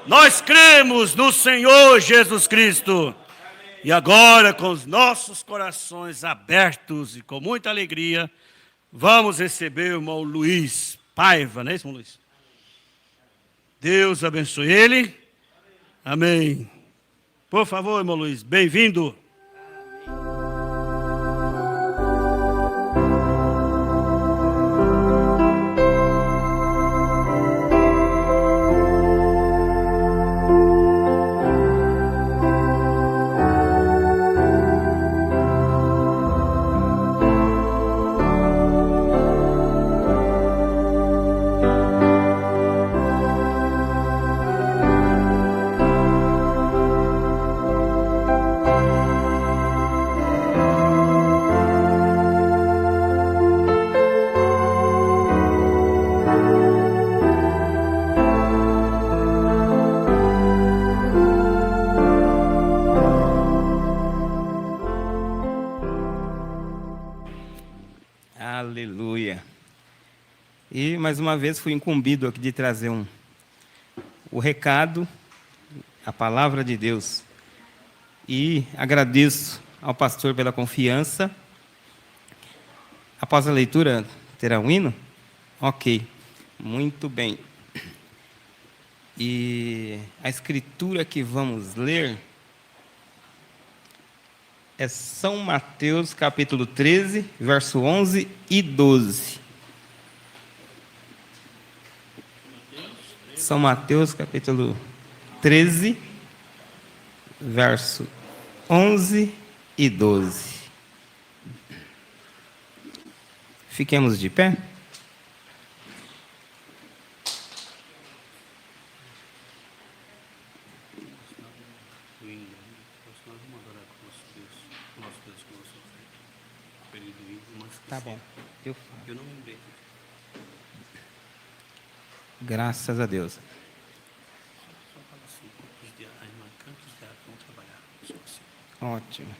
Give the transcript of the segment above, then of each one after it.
Nós cremos no Senhor Jesus Cristo. E agora, com os nossos corações abertos e com muita alegria, vamos receber o irmão Luiz Paiva, não é isso, irmão Luiz? Deus abençoe ele. Amém. Por favor, irmão Luiz, bem-vindo. Aleluia. E mais uma vez fui incumbido aqui de trazer o recado, a palavra de Deus. E agradeço ao pastor pela confiança. Após a leitura, terá um hino? Ok, muito bem. E a escritura que vamos ler é São Mateus, capítulo 13, verso 11 e 12. São Mateus, capítulo 13, verso 11 e 12. Fiquemos de pé. Tá bom, eu não lembrei. Graças a Deus. Ótimo.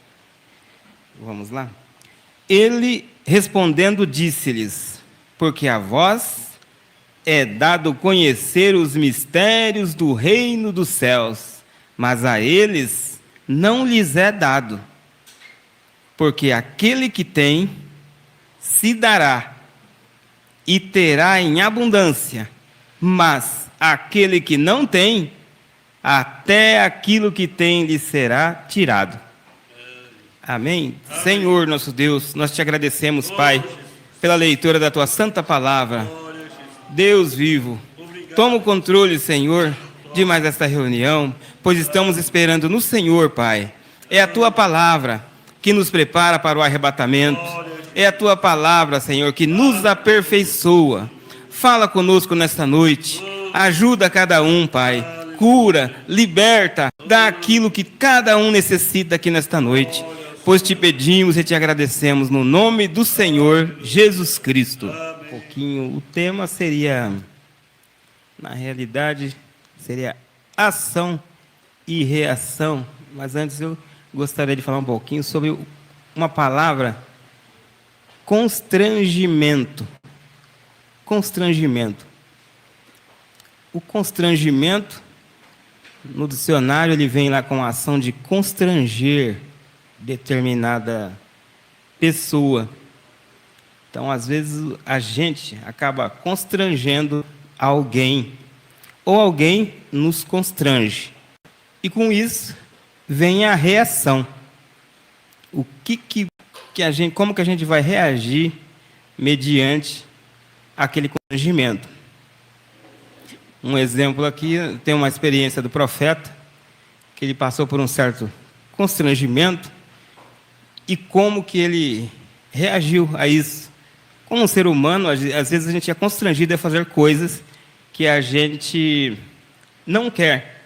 Vamos lá? Ele, respondendo, disse-lhes: porque a vós é dado conhecer os mistérios do reino dos céus, mas a eles não lhes é dado. Porque aquele que tem, se dará, e terá em abundância, mas aquele que não tem, até aquilo que tem lhe será tirado. Amém? Amém. Senhor nosso Deus, nós te agradecemos, Pai, pela leitura da tua santa palavra. Deus vivo, toma o controle, Senhor, de mais esta reunião, pois estamos esperando no Senhor, Pai. É a tua palavra que nos prepara para o arrebatamento. É a tua palavra, Senhor, que nos aperfeiçoa. Fala conosco nesta noite. Ajuda cada um, Pai. Cura, liberta, dá aquilo que cada um necessita aqui nesta noite. Pois te pedimos e te agradecemos no nome do Senhor Jesus Cristo. O tema seria, na realidade, seria ação e reação. Mas antes eu gostaria de falar um pouquinho sobre uma palavra: constrangimento. Constrangimento. O constrangimento, no dicionário, ele vem lá com a ação de constranger determinada pessoa. Então, às vezes, a gente acaba constrangendo alguém, ou alguém nos constrange. E com isso, vem a reação. O como que a gente vai reagir mediante aquele constrangimento? Um exemplo aqui, tem uma experiência do profeta, que ele passou por um certo constrangimento, e como que ele reagiu a isso. Como um ser humano, às vezes a gente é constrangido a fazer coisas que a gente não quer.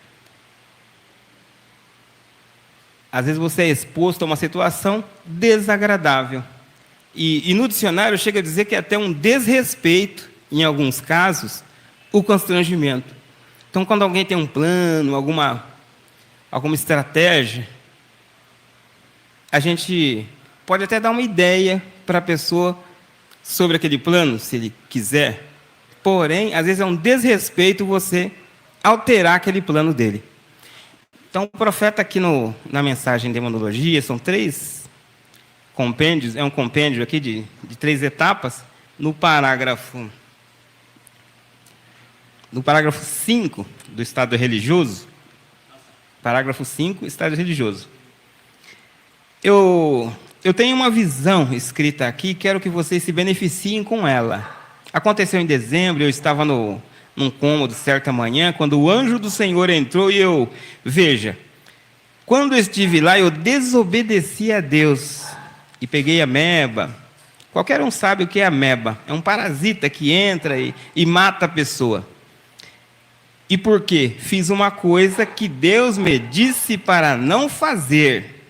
Às vezes você é exposto a uma situação desagradável. E no dicionário chega a dizer que é até um desrespeito, em alguns casos, o constrangimento. Então, quando alguém tem um plano, alguma estratégia, a gente pode até dar uma ideia para a pessoa sobre aquele plano, se ele quiser. Porém, às vezes é um desrespeito você alterar aquele plano dele. Então, o profeta aqui na mensagem de demonologia, são 3 compêndios, é um compêndio aqui de 3 etapas. No parágrafo 5 do estado religioso, parágrafo 5, estado religioso. Eu tenho uma visão escrita aqui e quero que vocês se beneficiem com ela. Aconteceu em dezembro, eu estava num cômodo certa manhã, quando o anjo do Senhor entrou e veja, quando eu estive lá, eu desobedeci a Deus e peguei a ameba. Qualquer um sabe o que é ameba. É um parasita que entra e mata a pessoa. E por quê? Fiz uma coisa que Deus me disse para não fazer.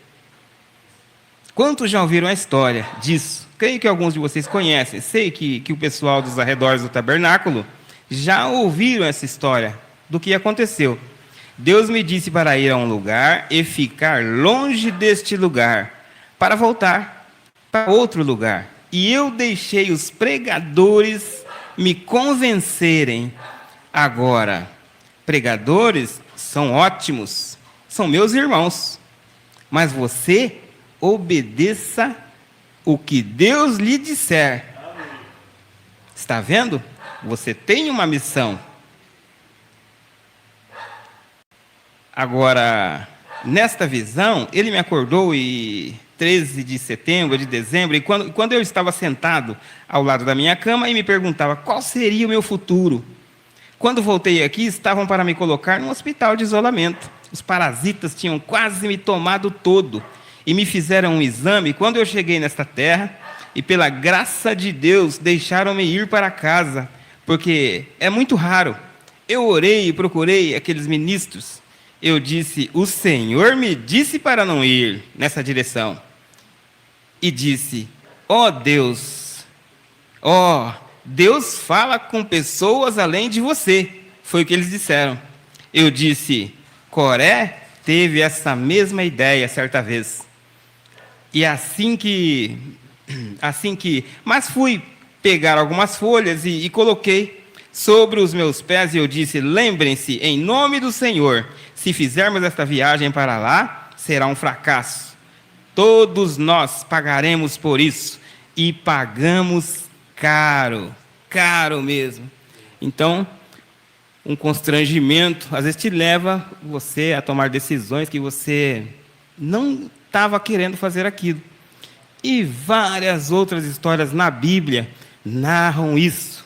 Quantos já ouviram a história disso? Creio que alguns de vocês conhecem. Sei que o pessoal dos arredores do tabernáculo já ouviram essa história do que aconteceu. Deus me disse para ir a um lugar e ficar longe deste lugar, para voltar para outro lugar. E eu deixei os pregadores me convencerem. Agora, pregadores são ótimos, são meus irmãos, mas você obedeça o que Deus lhe disser. Está vendo? Você tem uma missão. Agora, nesta visão, ele me acordou em 13 de setembro, de dezembro, e quando eu estava sentado ao lado da minha cama e me perguntava qual seria o meu futuro. Quando voltei aqui, estavam para me colocar num hospital de isolamento. Os parasitas tinham quase me tomado todo e me fizeram um exame quando eu cheguei nesta terra e, pela graça de Deus, deixaram-me ir para casa, porque é muito raro. Eu orei e procurei aqueles ministros. Eu disse, o Senhor me disse para não ir nessa direção. E disse, Deus, Deus fala com pessoas além de você. Foi o que eles disseram. Eu disse, Coré teve essa mesma ideia certa vez. E mas fui pegar algumas folhas e coloquei sobre os meus pés e eu disse, lembrem-se, em nome do Senhor, se fizermos esta viagem para lá, será um fracasso. Todos nós pagaremos por isso. E pagamos caro, caro mesmo. Então, um constrangimento, às vezes te leva você a tomar decisões que você não estava querendo fazer aquilo. E várias outras histórias na Bíblia narram isso.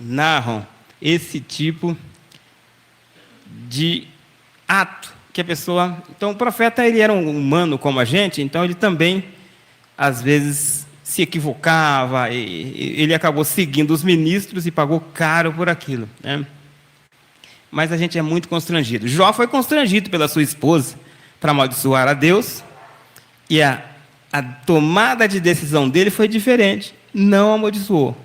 Narram esse tipo de ato que a pessoa... Então, o profeta, ele era um humano como a gente, então ele também, às vezes, se equivocava, e ele acabou seguindo os ministros e pagou caro por aquilo, né? Mas a gente é muito constrangido. Jó foi constrangido pela sua esposa para amaldiçoar a Deus, e a tomada de decisão dele foi diferente, não amaldiçoou.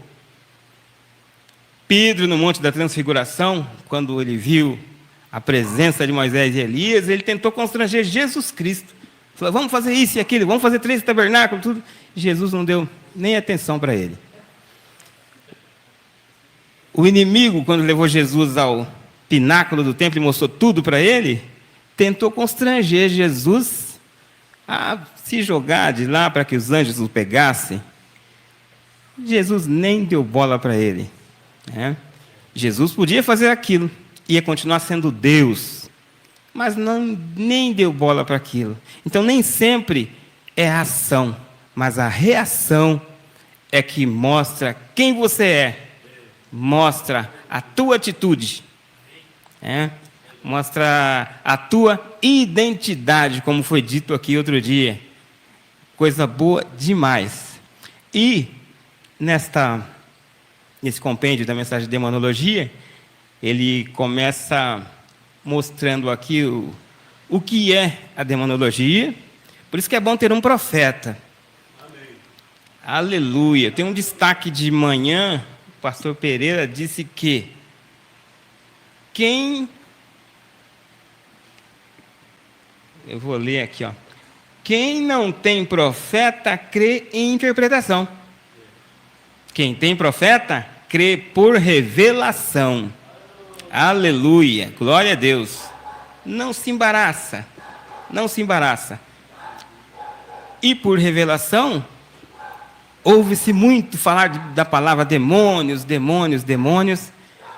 Pedro, no Monte da Transfiguração, quando ele viu a presença de Moisés e Elias, ele tentou constranger Jesus Cristo. Falou, vamos fazer isso e aquilo, vamos fazer 3 tabernáculos, tudo. Jesus não deu nem atenção para ele. O inimigo, quando levou Jesus ao pináculo do templo e mostrou tudo para ele, tentou constranger Jesus a se jogar de lá para que os anjos o pegassem. Jesus nem deu bola para ele. Jesus podia fazer aquilo, ia continuar sendo Deus, mas nem deu bola para aquilo. Então, nem sempre é a ação, mas a reação é que mostra quem você é, mostra a tua atitude, mostra a tua identidade, como foi dito aqui outro dia. Coisa boa demais. E nesse compêndio da mensagem de demonologia, ele começa mostrando aqui o que é a demonologia. Por isso que é bom ter um profeta. Amém. Aleluia. Tem um destaque de manhã, o pastor Pereira disse que eu vou ler aqui, quem não tem profeta crê em interpretação. Quem tem profeta crê por revelação. Aleluia, glória a Deus. Não se embaraça, não se embaraça. E por revelação, ouve-se muito falar da palavra demônios, demônios, demônios,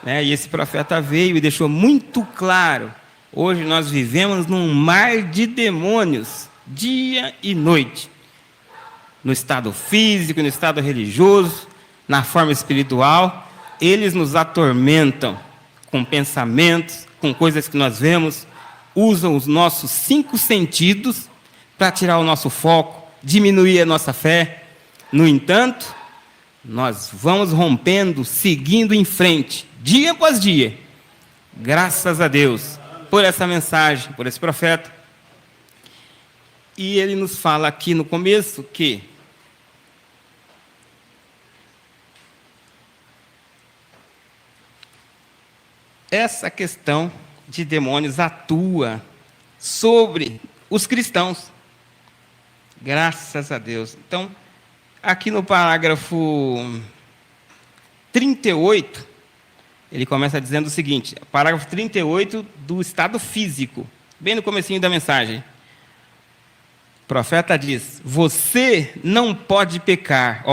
né? E esse profeta veio e deixou muito claro. Hoje nós vivemos num mar de demônios, dia e noite. No estado físico, no estado religioso, na forma espiritual, eles nos atormentam com pensamentos, com coisas que nós vemos, usam os nossos 5 sentidos para tirar o nosso foco, diminuir a nossa fé. No entanto, nós vamos rompendo, seguindo em frente, dia após dia. Graças a Deus por essa mensagem, por esse profeta. E ele nos fala aqui no começo que essa questão de demônios atua sobre os cristãos. Graças a Deus. Então, aqui no parágrafo 38, ele começa dizendo o seguinte, parágrafo 38 do estado físico, bem no comecinho da mensagem. O profeta diz, você não pode pecar.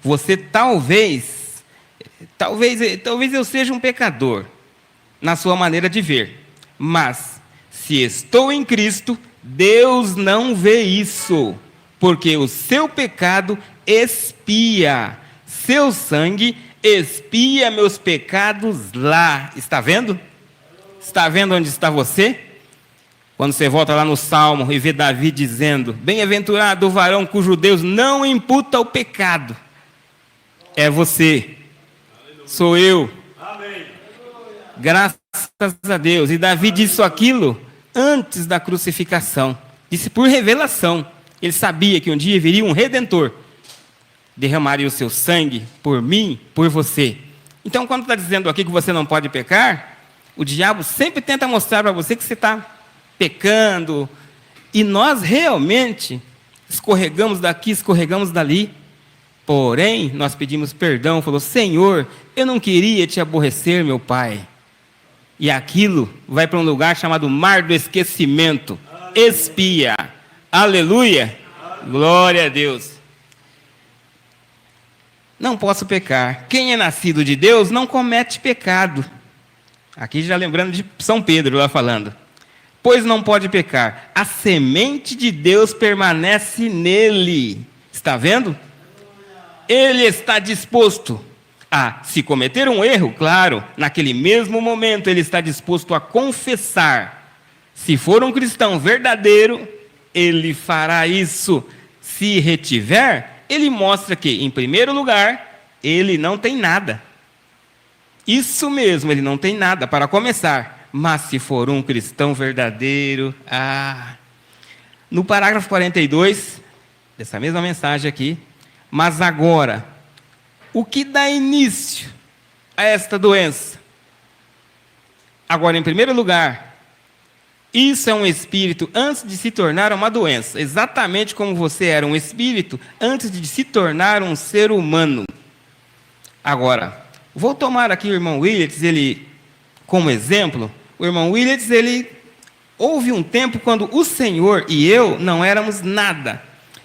Você talvez eu seja um pecador, na sua maneira de ver. Mas, se estou em Cristo, Deus não vê isso, porque o seu pecado expia, seu sangue expia meus pecados lá. Está vendo? Está vendo onde está você? Quando você volta lá no Salmo e vê Davi dizendo, bem-aventurado o varão cujo Deus não imputa o pecado. É você, sou eu. Amém. Graças a Deus. E Davi disse aquilo antes da crucificação. Disse por revelação. Ele sabia que um dia viria um Redentor. Derramaria o seu sangue por mim, por você. Então, quando está dizendo aqui que você não pode pecar, o diabo sempre tenta mostrar para você que você está pecando. E nós realmente escorregamos daqui, escorregamos dali. Porém, nós pedimos perdão. Falou, Senhor, eu não queria te aborrecer, meu Pai. E aquilo vai para um lugar chamado mar do esquecimento. Expia. Aleluia. Glória a Deus. Não posso pecar. Quem é nascido de Deus não comete pecado. Aqui já lembrando de São Pedro lá falando. Pois não pode pecar. A semente de Deus permanece nele. Está vendo? Ele está disposto a, se cometer um erro, claro, naquele mesmo momento ele está disposto a confessar. Se for um cristão verdadeiro, ele fará isso. Se retiver, ele mostra que, em primeiro lugar, ele não tem nada. Isso mesmo, ele não tem nada para começar. Mas se for um cristão verdadeiro, no parágrafo 42, dessa mesma mensagem aqui, mas agora, o que dá início a esta doença? Agora, em primeiro lugar, isso é um espírito antes de se tornar uma doença, exatamente como você era um espírito antes de se tornar um ser humano. Agora, vou tomar aqui o irmão Willets, ele como exemplo. O irmão Willets, houve um tempo quando o Senhor e eu não éramos nada.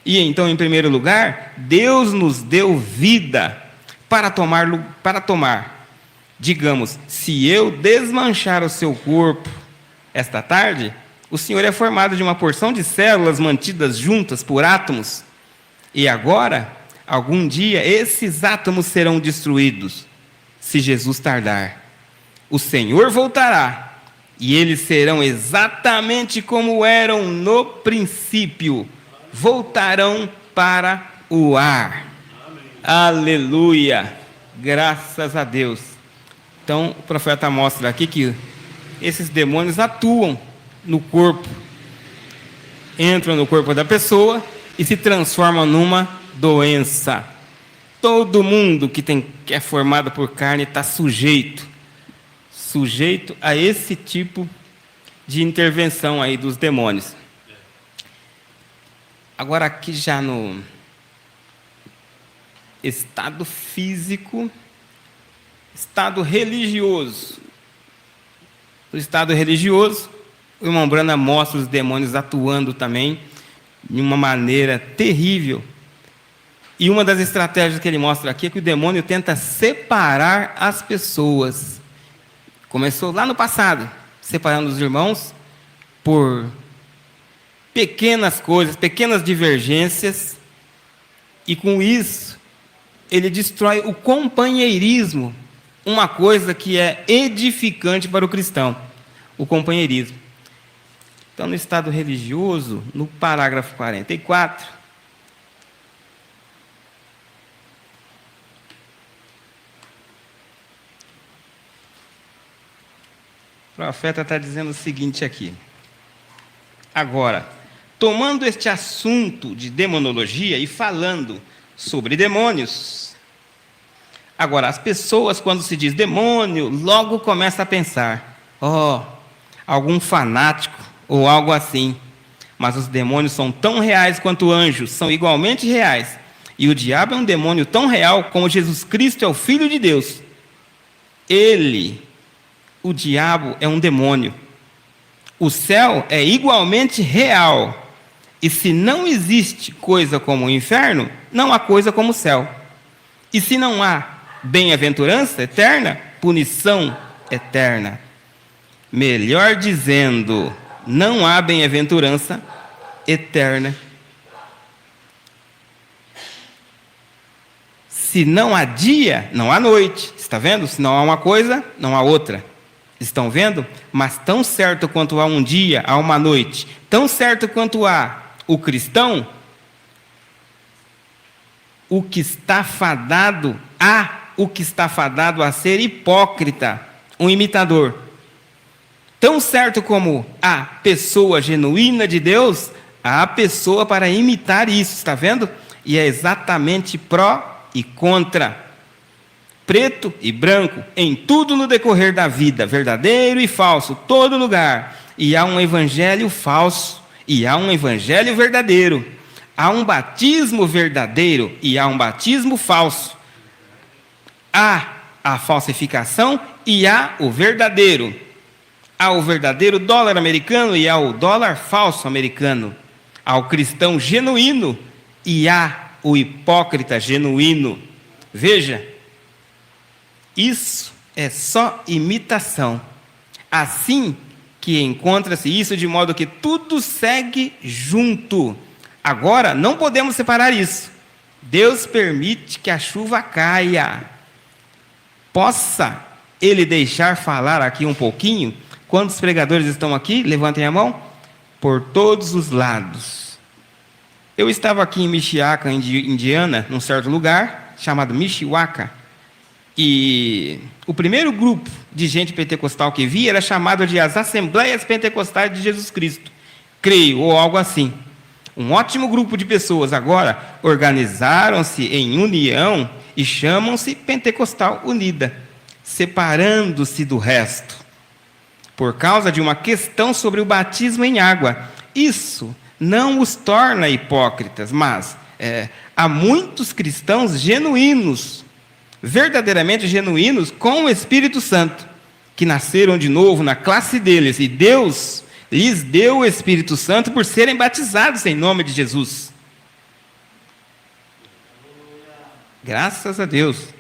E então, em primeiro lugar, Deus nos deu vida para tomar. Digamos, se eu desmanchar o seu corpo esta tarde, o Senhor é formado de uma porção de células mantidas juntas por átomos. E agora, algum dia, esses átomos serão destruídos, se Jesus tardar. O Senhor voltará, e eles serão exatamente como eram no princípio. Voltarão para o ar. Amém. Aleluia. Graças a Deus. Então, o profeta mostra aqui que esses demônios atuam no corpo. Entram no corpo da pessoa e se transformam numa doença. Todo mundo que é formado por carne está sujeito a esse tipo de intervenção aí dos demônios. Agora aqui já no estado físico, estado religioso, No estado religioso, o irmão Branham mostra os demônios atuando também de uma maneira terrível. E uma das estratégias que ele mostra aqui é que o demônio tenta separar as pessoas. Começou lá no passado, separando os irmãos por pequenas coisas, pequenas divergências, e com isso ele destrói o companheirismo, uma coisa que é edificante para o cristão, o companheirismo. Então, no estado religioso, no parágrafo 44, o profeta está dizendo o seguinte aqui: agora, tomando este assunto de demonologia e falando sobre demônios, agora, as pessoas, quando se diz demônio, logo começam a pensar, algum fanático ou algo assim. Mas os demônios são tão reais quanto anjos, são igualmente reais. E o diabo é um demônio tão real como Jesus Cristo é o Filho de Deus. O diabo, é um demônio. O céu é igualmente real. E se não existe coisa como o inferno, não há coisa como o céu. E se não há bem-aventurança eterna, punição eterna. Melhor dizendo, não há bem-aventurança eterna. Se não há dia, não há noite. Está vendo? Se não há uma coisa, não há outra. Estão vendo? Mas tão certo quanto há um dia, há uma noite. Tão certo quanto há o cristão, o que está fadado a ser hipócrita, um imitador. Tão certo como a pessoa genuína de Deus, há a pessoa para imitar isso, está vendo? E é exatamente pró e contra, preto e branco, em tudo no decorrer da vida, verdadeiro e falso, todo lugar. E há um evangelho falso, e há um evangelho verdadeiro. Há um batismo verdadeiro e há um batismo falso. Há a falsificação e há o verdadeiro. Há o verdadeiro dólar americano e há o dólar falso americano. Há o cristão genuíno e há o hipócrita genuíno. Veja, isso é só imitação. Assim que encontra-se isso de modo que tudo segue junto. Agora, não podemos separar isso. Deus permite que a chuva caia. Possa Ele deixar falar aqui um pouquinho? Quantos pregadores estão aqui? Levantem a mão. Por todos os lados. Eu estava aqui em Mishawaka, Indiana, num certo lugar, chamado Mishawaka, e o primeiro grupo de gente pentecostal que vi era chamado de as Assembleias Pentecostais de Jesus Cristo, creio, ou algo assim. Um ótimo grupo de pessoas agora organizaram-se em união e chamam-se Pentecostal Unida, separando-se do resto, por causa de uma questão sobre o batismo em água. Isso não os torna hipócritas, mas há muitos cristãos genuínos, verdadeiramente genuínos, com o Espírito Santo, que nasceram de novo na classe deles, e Deus lhes deu o Espírito Santo por serem batizados em nome de Jesus. Graças a Deus.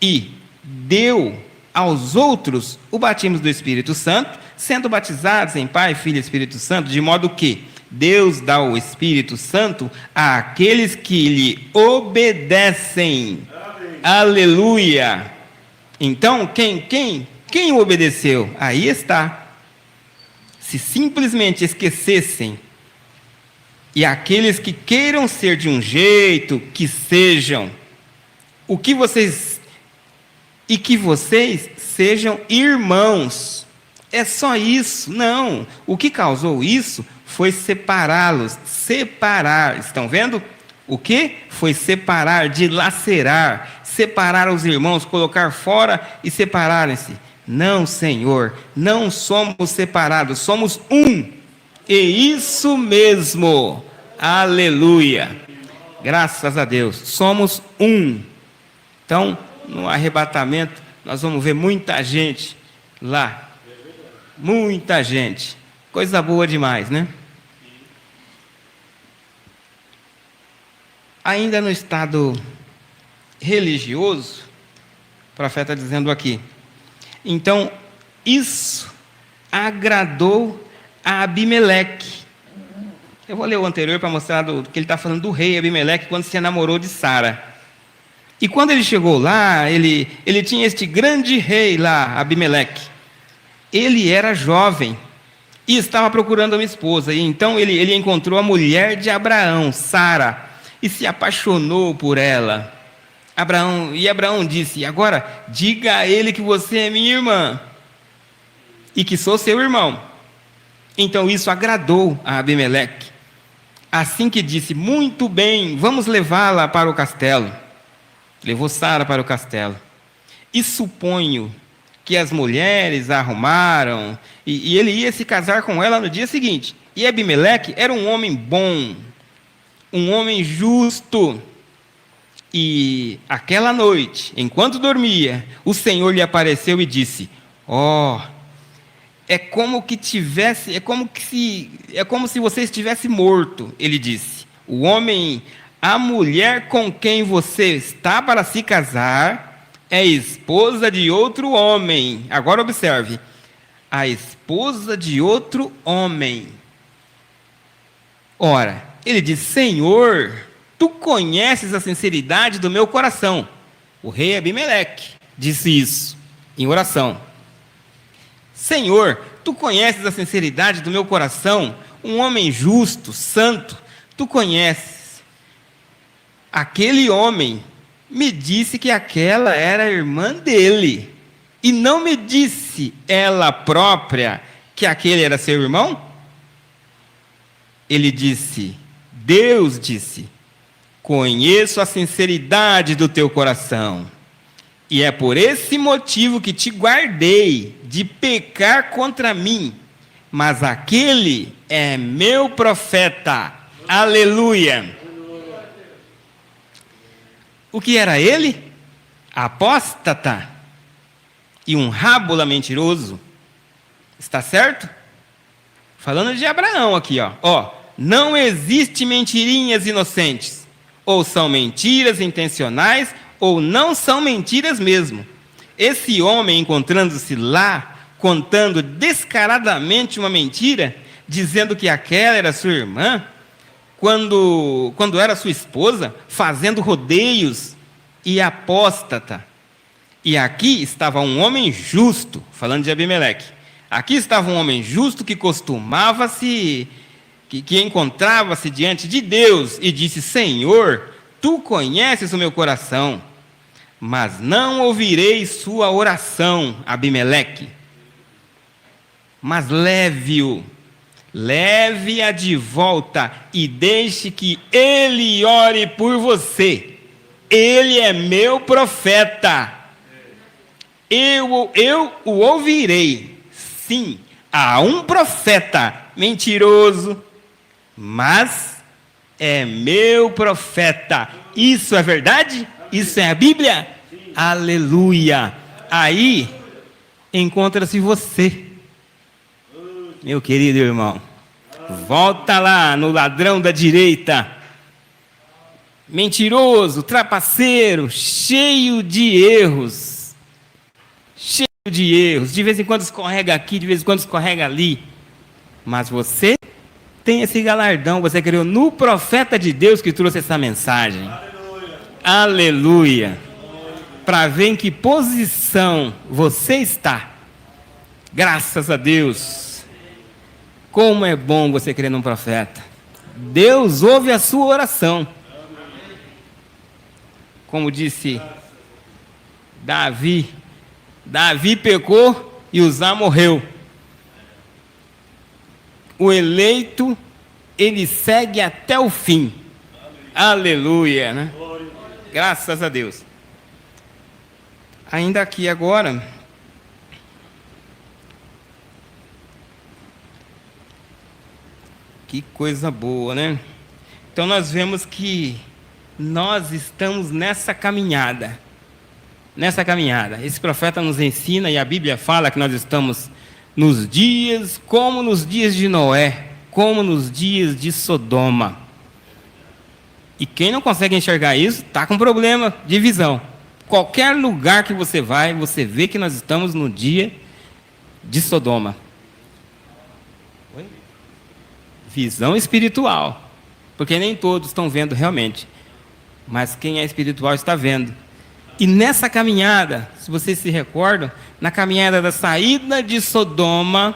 E deu aos outros o batismo do Espírito Santo, sendo batizados em Pai, Filho e Espírito Santo, de modo que Deus dá o Espírito Santo àqueles que lhe obedecem. Amém. Aleluia! Então, quem o obedeceu? Aí está. Se simplesmente esquecessem, e aqueles que queiram ser de um jeito, que sejam, que vocês sejam irmãos. É só isso? Não. O que causou isso foi separá-los. Separar. Estão vendo? O que? Foi separar, dilacerar, separar os irmãos, colocar fora e separarem-se. Não, Senhor, não somos separados, somos um. E isso mesmo. Aleluia. Graças a Deus. Somos um. Então, no arrebatamento, nós vamos ver muita gente lá. Muita gente. Coisa boa demais, né? Ainda no estado religioso, o profeta está dizendo aqui. Então, isso agradou a Abimeleque. Eu vou ler o anterior para mostrar que ele está falando do rei Abimeleque quando se enamorou de Sara. E quando ele chegou lá, ele tinha este grande rei lá, Abimeleque. Ele era jovem e estava procurando uma esposa. E então ele encontrou a mulher de Abraão, Sara, e se apaixonou por ela. Abraão disse: agora diga a ele que você é minha irmã e que sou seu irmão. Então isso agradou a Abimeleque. Assim que disse: muito bem, vamos levá-la para o castelo. Levou Sara para o castelo. E suponho que as mulheres a arrumaram, e ele ia se casar com ela no dia seguinte. E Abimeleque era um homem bom, um homem justo. E aquela noite, enquanto dormia, o Senhor lhe apareceu e disse: é como se você estivesse morto. Ele disse: a mulher com quem você está para se casar é esposa de outro homem. Agora observe: a esposa de outro homem. Ora, ele diz: Senhor, tu conheces a sinceridade do meu coração. O rei Abimeleque disse isso em oração. Senhor, tu conheces a sinceridade do meu coração, um homem justo, santo, tu conheces. Aquele homem me disse que aquela era a irmã dele, e não me disse ela própria que aquele era seu irmão? Ele disse: Deus disse: conheço a sinceridade do teu coração, e é por esse motivo que te guardei de pecar contra mim, mas aquele é meu profeta. Aleluia! O que era ele? Apóstata e um rábula mentiroso. Está certo? Falando de Abraão aqui, não existe mentirinhas inocentes. Ou são mentiras intencionais, ou não são mentiras mesmo. Esse homem, encontrando-se lá, contando descaradamente uma mentira, dizendo que aquela era sua irmã, quando era sua esposa, fazendo rodeios, e apóstata. E aqui estava um homem justo, falando de Abimeleque. Aqui estava um homem justo que que encontrava-se diante de Deus e disse: Senhor, tu conheces o meu coração, mas não ouvirei sua oração, Abimeleque. Mas leve-a de volta e deixe que ele ore por você. Ele é meu profeta. Eu o ouvirei. Sim, há um profeta mentiroso, mas é meu profeta. Isso é verdade? Isso é a Bíblia? Aleluia! Aí encontra-se você, meu querido irmão. Volta lá no ladrão da direita, mentiroso, trapaceiro, cheio de erros, de vez em quando escorrega aqui, de vez em quando escorrega ali, mas você tem esse galardão, você creu no profeta de Deus que trouxe essa mensagem. Aleluia! Para ver em que posição você está. Graças a Deus. Como é bom você crer num profeta. Deus ouve a sua oração. Como disse Davi pecou e Uzá morreu. O eleito, ele segue até o fim. Aleluia, né? Graças a Deus. Ainda aqui agora, que coisa boa, né? Então nós vemos que nós estamos nessa caminhada. Esse profeta nos ensina, e a Bíblia fala que nós estamos nos dias, como nos dias de Noé, como nos dias de Sodoma. E quem não consegue enxergar isso, está com problema de visão. Qualquer lugar que você vai, você vê que nós estamos no dia de Sodoma. Oi? Visão espiritual. Porque nem todos estão vendo realmente. Mas quem é espiritual está vendo. E nessa caminhada, se vocês se recordam, na caminhada da saída de Sodoma,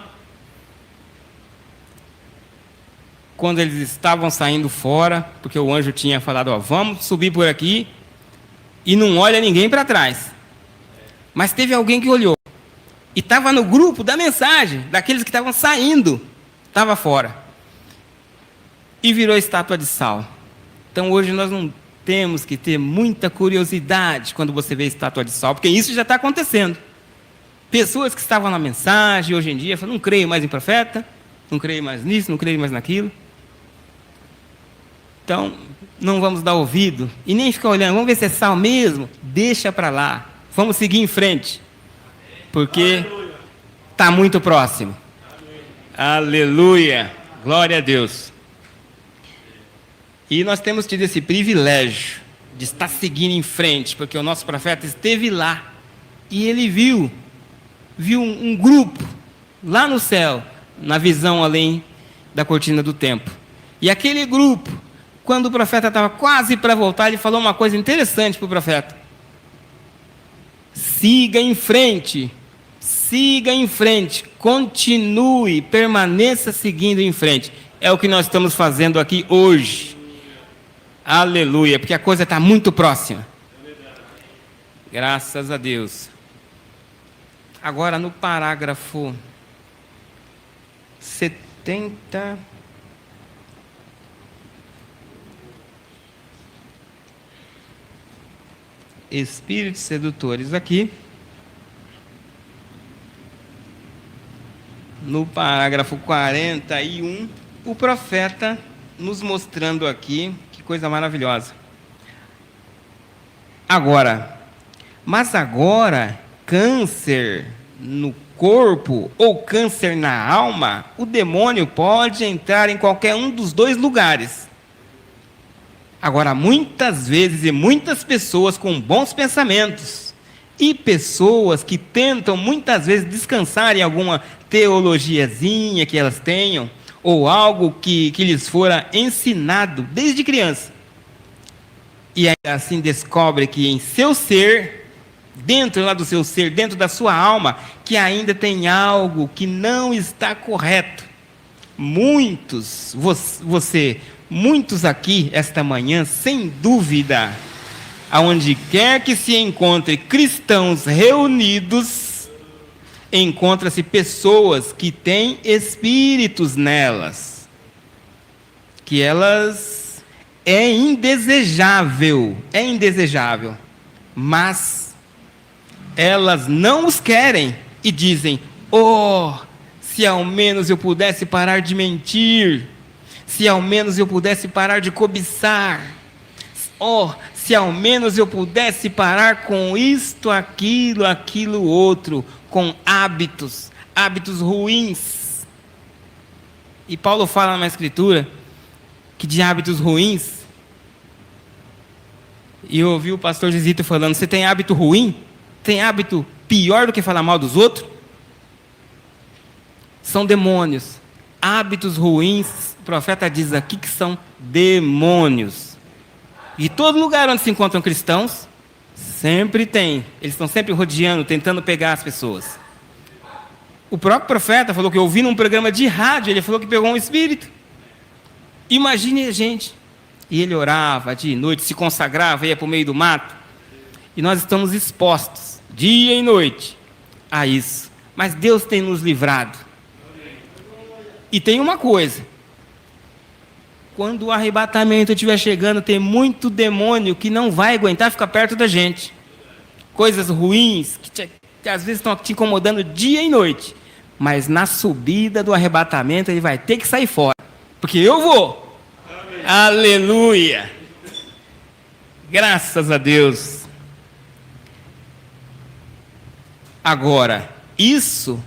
quando eles estavam saindo fora, porque o anjo tinha falado, ó, vamos subir por aqui, e não olha ninguém para trás. Mas teve alguém que olhou, e estava no grupo da mensagem, daqueles que estavam saindo, estava fora, e virou estátua de sal. Então hoje nós não temos que ter muita curiosidade quando você vê estátua de sal, porque isso já está acontecendo. Pessoas que estavam na mensagem, hoje em dia, falam, não creio mais em profeta, não creio mais nisso, não creio mais naquilo. Então, não vamos dar ouvido, e nem ficar olhando, vamos ver se é sal mesmo, deixa para lá, vamos seguir em frente, porque está muito próximo. Aleluia, glória a Deus. E nós temos tido esse privilégio de estar seguindo em frente, porque o nosso profeta esteve lá, e ele viu um grupo lá no céu, na visão além da cortina do templo. E aquele grupo, quando o profeta estava quase para voltar, ele falou uma coisa interessante para o profeta: siga em frente, continue, permaneça seguindo em frente. É o que nós estamos fazendo aqui hoje. Aleluia, porque a coisa está muito próxima. Graças a Deus. Agora no parágrafo 70. Espíritos sedutores aqui. No parágrafo 41, o profeta nos mostrando aqui, que coisa maravilhosa. Mas agora, câncer no corpo ou câncer na alma, o demônio pode entrar em qualquer um dos dois lugares. Agora, muitas vezes e muitas pessoas com bons pensamentos e pessoas que tentam muitas vezes descansar em alguma teologiazinha que elas tenham, ou algo que lhes fora ensinado desde criança, e aí assim descobre que em seu ser, dentro lá do seu ser, dentro da sua alma, que ainda tem algo que não está correto. Muitos aqui esta manhã, sem dúvida, aonde quer que se encontre cristãos reunidos, encontra-se pessoas que têm espíritos nelas, que elas é indesejável, mas elas não os querem e dizem: oh, se ao menos eu pudesse parar de mentir, se ao menos eu pudesse parar de cobiçar, oh, se ao menos eu pudesse parar com isto, aquilo, outro, com hábitos ruins. E Paulo fala na Escritura que de hábitos ruins, e eu ouvi o pastor Gisito falando: você tem hábito ruim? Tem hábito pior do que falar mal dos outros? São demônios. Hábitos ruins, o profeta diz aqui que são demônios. E todo lugar onde se encontram cristãos, sempre tem. Eles estão sempre rodeando, tentando pegar as pessoas. O próprio profeta falou que eu ouvi num programa de rádio, ele falou que pegou um espírito. Imagine a gente. E ele orava dia e noite, se consagrava, ia para o meio do mato. E nós estamos expostos, dia e noite, a isso. Mas Deus tem nos livrado. E tem uma coisa: quando o arrebatamento estiver chegando, tem muito demônio que não vai aguentar ficar perto da gente. Coisas ruins, que às vezes estão te incomodando dia e noite. Mas na subida do arrebatamento, ele vai ter que sair fora. Porque eu vou. Amém. Aleluia. Graças a Deus. Agora, isso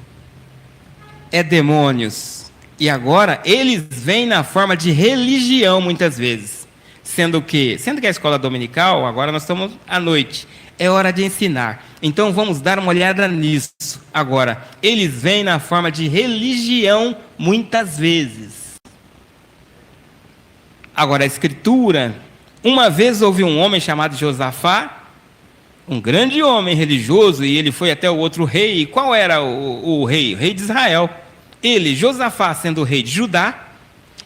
é demônios. E agora eles vêm na forma de religião muitas vezes. Sendo que a escola dominical, agora nós estamos à noite, é hora de ensinar. Então vamos dar uma olhada nisso. Agora, eles vêm na forma de religião muitas vezes. Agora a escritura, uma vez houve um homem chamado Josafá, um grande homem religioso, e ele foi até o outro rei. E qual era o rei? O rei de Israel. Ele, Josafá, sendo o rei de Judá,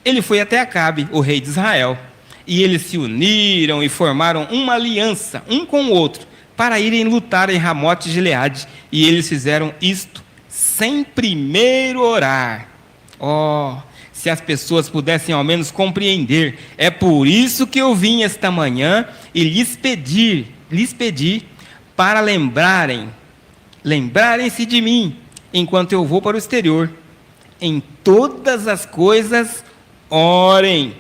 ele foi até Acabe, o rei de Israel. E eles se uniram e formaram uma aliança, um com o outro, para irem lutar em Ramote de Gileade. E eles fizeram isto sem primeiro orar. Se as pessoas pudessem ao menos compreender. É por isso que eu vim esta manhã e lhes pedir para lembrarem-se de mim, enquanto eu vou para o exterior. Em todas as coisas, orem.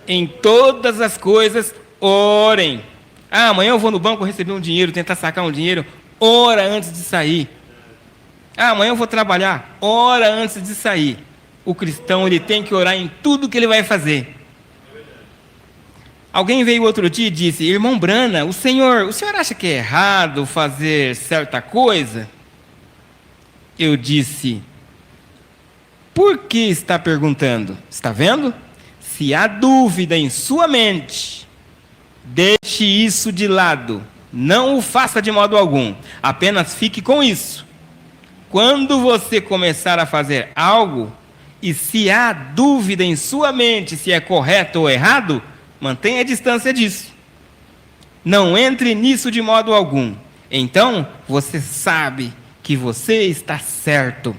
Em todas as coisas, orem. Amanhã eu vou no banco receber um dinheiro, tentar sacar um dinheiro. Ora antes de sair. Amanhã eu vou trabalhar. Ora antes de sair. O cristão, ele tem que orar em tudo que ele vai fazer. Alguém veio outro dia e disse: irmão Brana, o senhor acha que é errado fazer certa coisa? Eu disse: por que está perguntando? Está vendo? Se há dúvida em sua mente, deixe isso de lado. Não o faça de modo algum. Apenas fique com isso. Quando você começar a fazer algo, e se há dúvida em sua mente se é correto ou errado, mantenha a distância disso. Não entre nisso de modo algum. Então, você sabe que você está certo.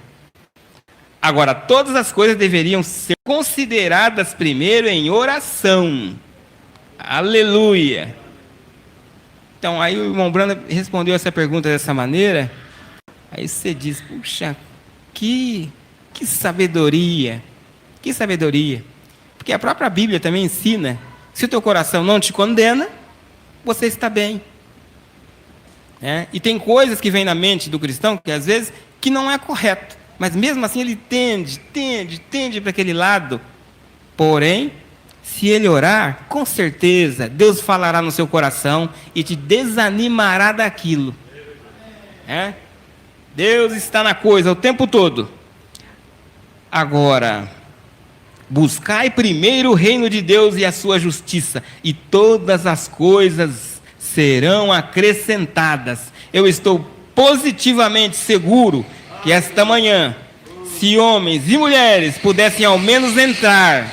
Agora, todas as coisas deveriam ser consideradas primeiro em oração. Aleluia. Então, aí o irmão Brana respondeu essa pergunta dessa maneira. Aí você diz: puxa, que sabedoria. Que sabedoria. Porque a própria Bíblia também ensina: se o teu coração não te condena, você está bem. E tem coisas que vêm na mente do cristão que às vezes que não é correto, mas mesmo assim ele tende para aquele lado. Porém, se ele orar, com certeza Deus falará no seu coração e te desanimará daquilo. Deus está na coisa o tempo todo. Agora, buscai primeiro o reino de Deus e a sua justiça, e todas as coisas serão acrescentadas. Eu estou positivamente seguro que esta manhã, se homens e mulheres pudessem ao menos entrar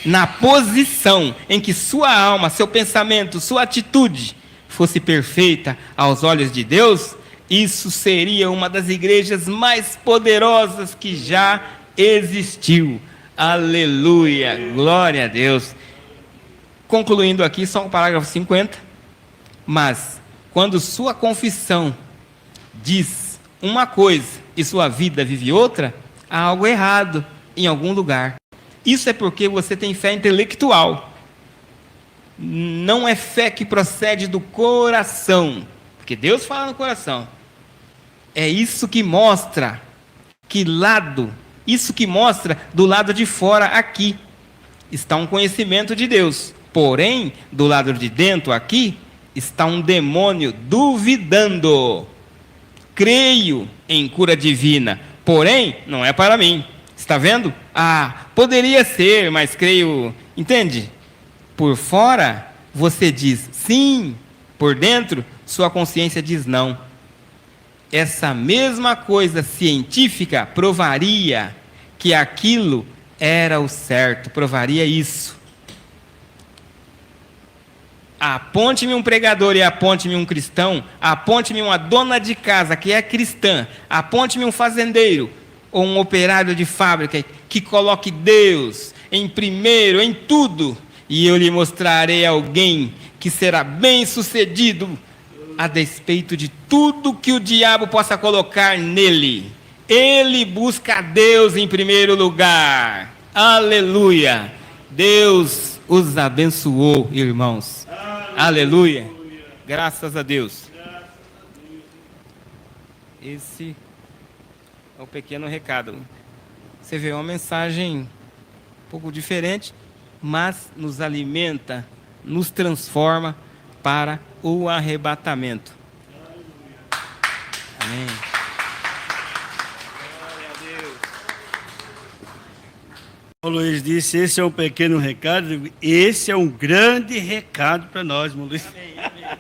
na posição em que sua alma, seu pensamento, sua atitude fosse perfeita aos olhos de Deus, isso seria uma das igrejas mais poderosas que já existiu. Aleluia, glória a Deus. Concluindo aqui, só o parágrafo 50. Mas, quando sua confissão diz uma coisa e sua vida vive outra, há algo errado em algum lugar. Isso é porque você tem fé intelectual. Não é fé que procede do coração. Porque Deus fala no coração. É isso que mostra isso que mostra do lado de fora aqui. Está um conhecimento de Deus. Porém, do lado de dentro aqui, está um demônio duvidando. Creio em cura divina, porém, não é para mim. Está vendo? Poderia ser, mas creio... Entende? Por fora, você diz sim. Por dentro, sua consciência diz não. Essa mesma coisa científica provaria que aquilo era o certo. Provaria isso. Aponte-me um pregador e aponte-me um cristão. Aponte-me uma dona de casa que é cristã. Aponte-me um fazendeiro ou um operário de fábrica que coloque Deus em primeiro, em tudo. E eu lhe mostrarei alguém que será bem-sucedido a despeito de tudo que o diabo possa colocar nele. Ele busca a Deus em primeiro lugar. Aleluia. Deus os abençoou, irmãos. Aleluia. Graças a Deus. É o pequeno recado. Você vê uma mensagem um pouco diferente, mas nos alimenta, nos transforma para o arrebatamento. Amém. Glória a Deus. O Luiz disse, esse é um pequeno recado. Esse é um grande recado para nós, irmão Luiz. Amém, amém.